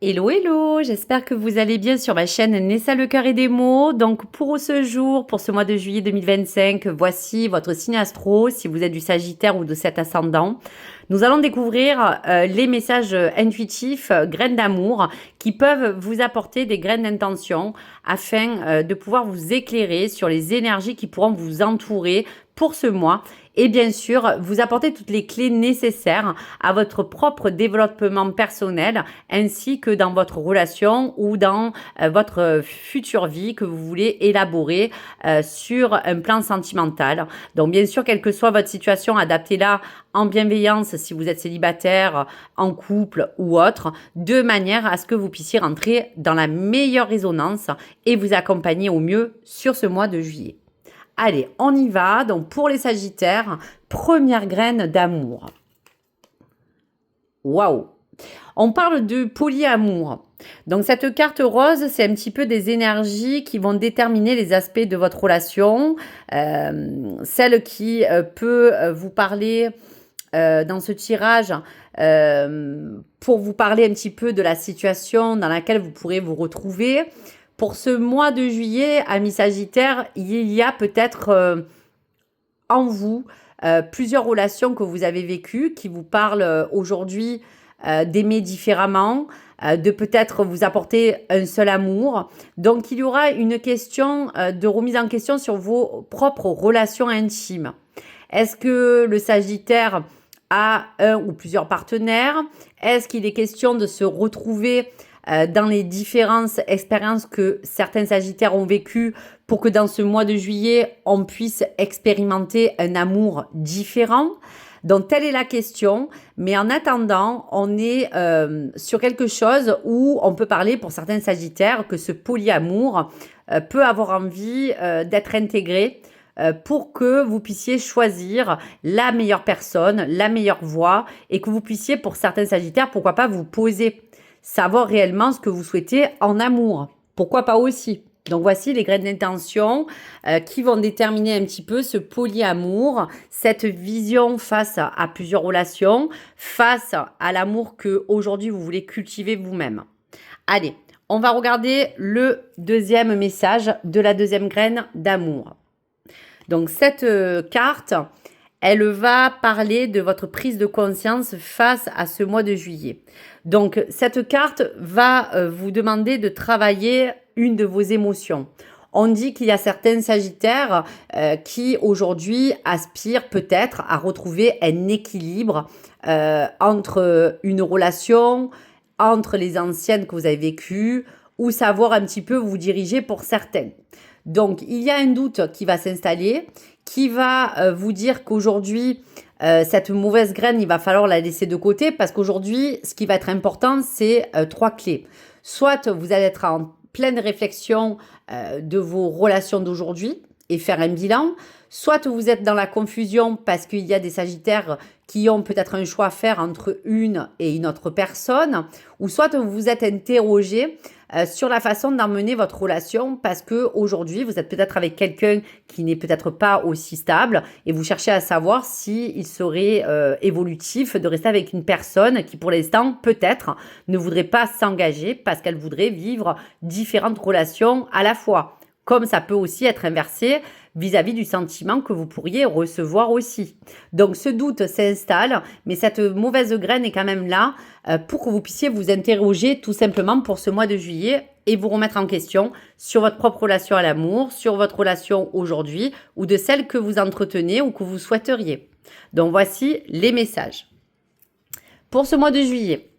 Hello, hello, j'espère que vous allez bien sur ma chaîne Nessa le cœur et des mots. Donc pour ce jour, pour ce mois de juillet 2025, voici votre signe astro, si vous êtes du Sagittaire ou de cet ascendant. Nous allons découvrir les messages intuitifs, graines d'amour, qui peuvent vous apporter des graines d'intention afin de pouvoir vous éclairer sur les énergies qui pourront vous entourer pour ce mois et bien sûr vous apporter toutes les clés nécessaires à votre propre développement personnel ainsi que dans votre relation ou dans votre future vie que vous voulez élaborer sur un plan sentimental. Donc bien sûr, quelle que soit votre situation, adaptez-la en bienveillance si vous êtes célibataire, en couple ou autre, de manière à ce que vous puissiez rentrer dans la meilleure résonance et vous accompagner au mieux sur ce mois de juillet. Allez, on y va. Donc, pour les Sagittaires, première graine d'amour. Waouh! On parle de polyamour. Donc, cette carte rose, c'est un petit peu des énergies qui vont déterminer les aspects de votre relation. Celle qui peut vous parler dans ce tirage pour vous parler un petit peu de la situation dans laquelle vous pourrez vous retrouver. Pour ce mois de juillet, amis Sagittaires, il y a peut-être en vous plusieurs relations que vous avez vécues qui vous parlent aujourd'hui d'aimer différemment, de peut-être vous apporter un seul amour. Donc, il y aura une question de remise en question sur vos propres relations intimes. Est-ce que le Sagittaire a un ou plusieurs partenaires? Est-ce qu'il est question de se retrouver dans les différentes expériences que certains Sagittaires ont vécues pour que dans ce mois de juillet, on puisse expérimenter un amour différent? Donc, telle est la question. Mais en attendant, on est sur quelque chose où on peut parler pour certains Sagittaires que ce polyamour peut avoir envie d'être intégré pour que vous puissiez choisir la meilleure personne, la meilleure voie et que vous puissiez, pour certains Sagittaires, pourquoi pas vous poser, savoir réellement ce que vous souhaitez en amour. Pourquoi pas aussi? Donc voici les graines d'intention qui vont déterminer un petit peu ce polyamour, cette vision face à plusieurs relations, face à l'amour que aujourd'hui vous voulez cultiver vous-même. Allez, on va regarder le deuxième message de la deuxième graine d'amour. Donc cette carte, elle va parler de votre prise de conscience face à ce mois de juillet. Donc, cette carte va vous demander de travailler une de vos émotions. On dit qu'il y a certains Sagittaires qui aujourd'hui aspirent peut-être à retrouver un équilibre entre une relation, entre les anciennes que vous avez vécues, ou savoir un petit peu vous diriger pour certaines. Donc, il y a un doute qui va s'installer, qui va vous dire qu'aujourd'hui, cette mauvaise graine, il va falloir la laisser de côté parce qu'aujourd'hui, ce qui va être important, c'est trois clés. Soit vous allez être en pleine réflexion de vos relations d'aujourd'hui et faire un bilan, soit vous êtes dans la confusion parce qu'il y a des Sagittaires qui ont peut-être un choix à faire entre une et une autre personne, ou soit vous vous êtes interrogé sur la façon d'emmener votre relation parce que aujourd'hui vous êtes peut-être avec quelqu'un qui n'est peut-être pas aussi stable et vous cherchez à savoir s'il serait évolutif de rester avec une personne qui pour l'instant peut-être ne voudrait pas s'engager parce qu'elle voudrait vivre différentes relations à la fois. Comme ça peut aussi être inversé vis-à-vis du sentiment que vous pourriez recevoir aussi. Donc ce doute s'installe, mais cette mauvaise graine est quand même là pour que vous puissiez vous interroger tout simplement pour ce mois de juillet et vous remettre en question sur votre propre relation à l'amour, sur votre relation aujourd'hui ou de celle que vous entretenez ou que vous souhaiteriez. Donc voici les messages. Pour ce mois de juillet,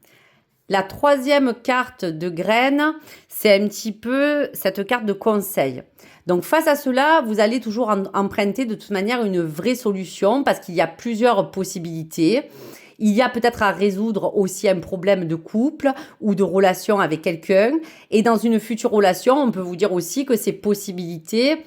la troisième carte de graine, c'est un petit peu cette carte de conseil. Donc face à cela, vous allez toujours emprunter de toute manière une vraie solution parce qu'il y a plusieurs possibilités. Il y a peut-être à résoudre aussi un problème de couple ou de relation avec quelqu'un. Et dans une future relation, on peut vous dire aussi que ces possibilités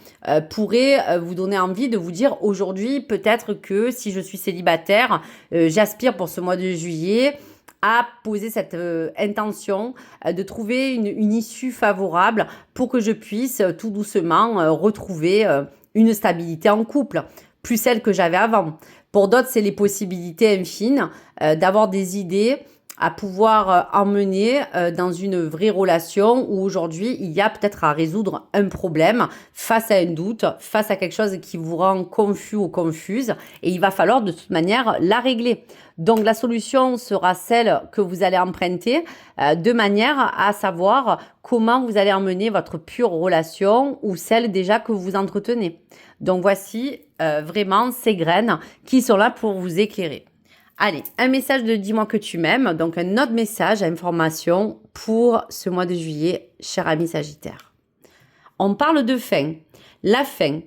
pourraient vous donner envie de vous dire aujourd'hui, peut-être que si je suis célibataire, j'aspire pour ce mois de juillet à poser cette intention de trouver une issue favorable pour que je puisse tout doucement retrouver une stabilité en couple, plus celle que j'avais avant. Pour d'autres, c'est les possibilités infines d'avoir des idées à pouvoir emmener dans une vraie relation où aujourd'hui, il y a peut-être à résoudre un problème face à un doute, face à quelque chose qui vous rend confus ou confuse, et il va falloir de toute manière la régler. Donc la solution sera celle que vous allez emprunter de manière à savoir comment vous allez emmener votre pure relation ou celle déjà que vous entretenez. Donc voici vraiment ces graines qui sont là pour vous éclairer. Allez, un message de dis-moi que tu m'aimes, donc un autre message, information pour ce mois de juillet, cher ami Sagittaire. On parle de fin, la fin.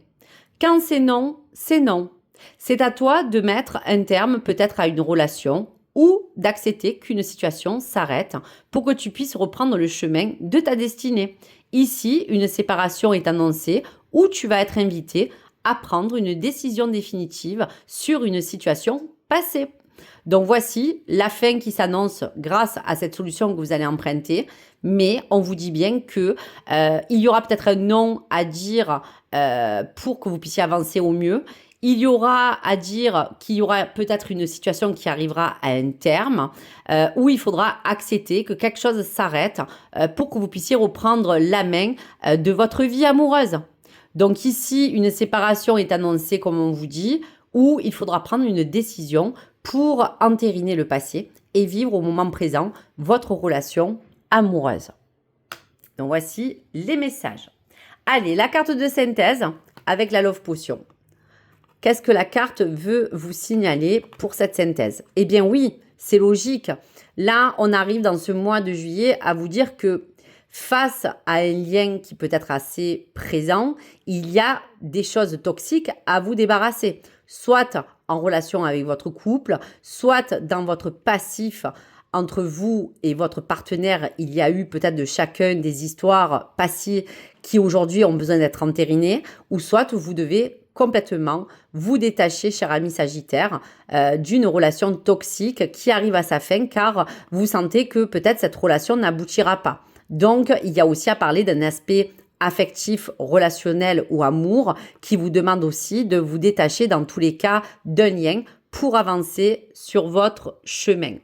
Quand c'est non, c'est non. C'est à toi de mettre un terme peut-être à une relation ou d'accepter qu'une situation s'arrête pour que tu puisses reprendre le chemin de ta destinée. Ici, une séparation est annoncée où tu vas être invité à prendre une décision définitive sur une situation passée. Donc voici la fin qui s'annonce grâce à cette solution que vous allez emprunter, mais on vous dit bien que il y aura peut-être un non à dire pour que vous puissiez avancer au mieux. Il y aura à dire qu'il y aura peut-être une situation qui arrivera à un terme où il faudra accepter que quelque chose s'arrête pour que vous puissiez reprendre la main de votre vie amoureuse. Donc ici, une séparation est annoncée, comme on vous dit, où il faudra prendre une décision pour entériner le passé et vivre au moment présent votre relation amoureuse. Donc voici les messages. Allez, la carte de synthèse avec la Love Potion. Qu'est-ce que la carte veut vous signaler pour cette synthèse? Eh bien oui, c'est logique. Là, on arrive dans ce mois de juillet à vous dire que face à un lien qui peut être assez présent, il y a des choses toxiques à vous débarrasser. Soit en relation avec votre couple, soit dans votre passif entre vous et votre partenaire, il y a eu peut-être de chacun des histoires passées qui aujourd'hui ont besoin d'être entérinées, ou soit vous devez complètement vous détacher, cher ami Sagittaire, d'une relation toxique qui arrive à sa fin car vous sentez que peut-être cette relation n'aboutira pas. Donc, il y a aussi à parler d'un aspect affectif, relationnel ou amour qui vous demande aussi de vous détacher dans tous les cas d'un lien pour avancer sur votre chemin.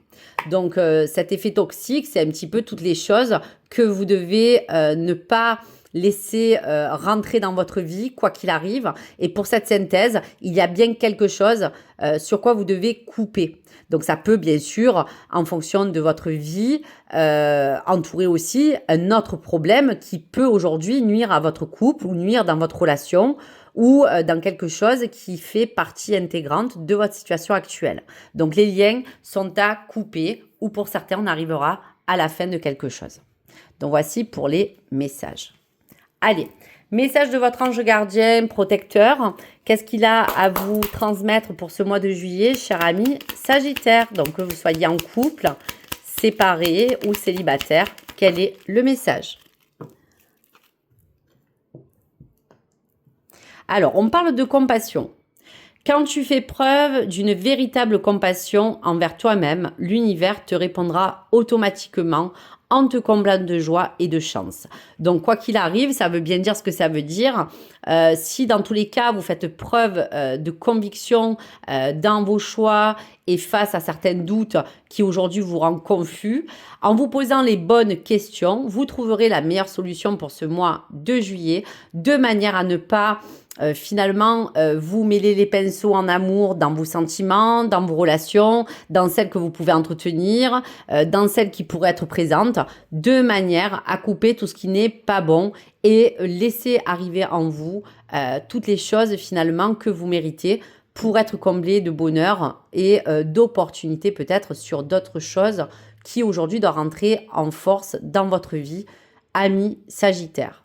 Donc, cet effet toxique, c'est un petit peu toutes les choses que vous devez ne pas laisser rentrer dans votre vie, quoi qu'il arrive. Et pour cette synthèse, il y a bien quelque chose sur quoi vous devez couper. Donc, ça peut bien sûr, en fonction de votre vie, entourer aussi un autre problème qui peut aujourd'hui nuire à votre couple ou nuire dans votre relation ou dans quelque chose qui fait partie intégrante de votre situation actuelle. Donc, les liens sont à couper ou pour certains, on arrivera à la fin de quelque chose. Donc, voici pour les messages. Allez, message de votre ange gardien, protecteur. Qu'est-ce qu'il a à vous transmettre pour ce mois de juillet, cher ami Sagittaire? Donc, que vous soyez en couple, séparé ou célibataire, quel est le message? Alors, on parle de compassion. Quand tu fais preuve d'une véritable compassion envers toi-même, l'univers te répondra automatiquement en te comblant de joie et de chance. Donc, quoi qu'il arrive, ça veut bien dire ce que ça veut dire. Si dans tous les cas, vous faites preuve de conviction dans vos choix et face à certains doutes qui aujourd'hui vous rendent confus, en vous posant les bonnes questions, vous trouverez la meilleure solution pour ce mois de juillet, de manière à ne pas finalement vous mêler les pinceaux en amour dans vos sentiments, dans vos relations, dans celles que vous pouvez entretenir, dans celles qui pourraient être présentes, de manière à couper tout ce qui n'est pas bon et laisser arriver en vous toutes les choses finalement que vous méritez pour être comblé de bonheur et d'opportunités peut-être sur d'autres choses qui aujourd'hui doivent rentrer en force dans votre vie, ami Sagittaire.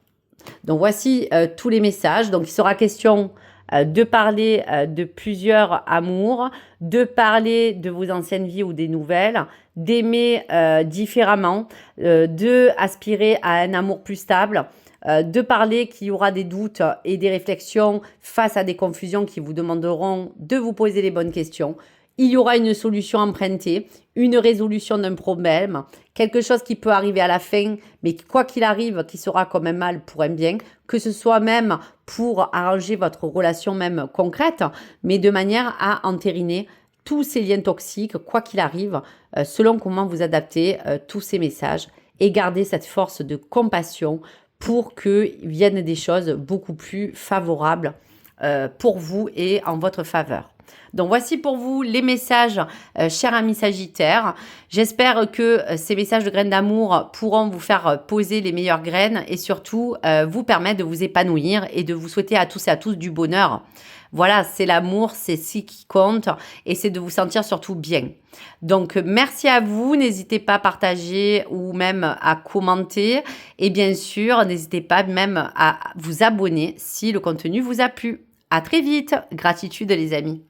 Donc voici tous les messages. Donc il sera question de parler de plusieurs amours, de parler de vos anciennes vies ou des nouvelles, d'aimer différemment, de aspirer à un amour plus stable, de parler qu'il y aura des doutes et des réflexions face à des confusions qui vous demanderont de vous poser les bonnes questions. Il y aura une solution empruntée, une résolution d'un problème, quelque chose qui peut arriver à la fin, mais quoi qu'il arrive, qui sera comme un mal pour un bien, que ce soit même pour arranger votre relation même concrète, mais de manière à entériner tous ces liens toxiques, quoi qu'il arrive, selon comment vous adaptez tous ces messages et gardez cette force de compassion pour que viennent des choses beaucoup plus favorables pour vous et en votre faveur. Donc voici pour vous les messages, chers amis Sagittaires. J'espère que ces messages de graines d'amour pourront vous faire poser les meilleures graines et surtout vous permettre de vous épanouir et de vous souhaiter à tous et à tous du bonheur. Voilà, c'est l'amour, c'est ce qui compte et c'est de vous sentir surtout bien. Donc, merci à vous. N'hésitez pas à partager ou même à commenter. Et bien sûr, n'hésitez pas même à vous abonner si le contenu vous a plu. À très vite. Gratitude les amis.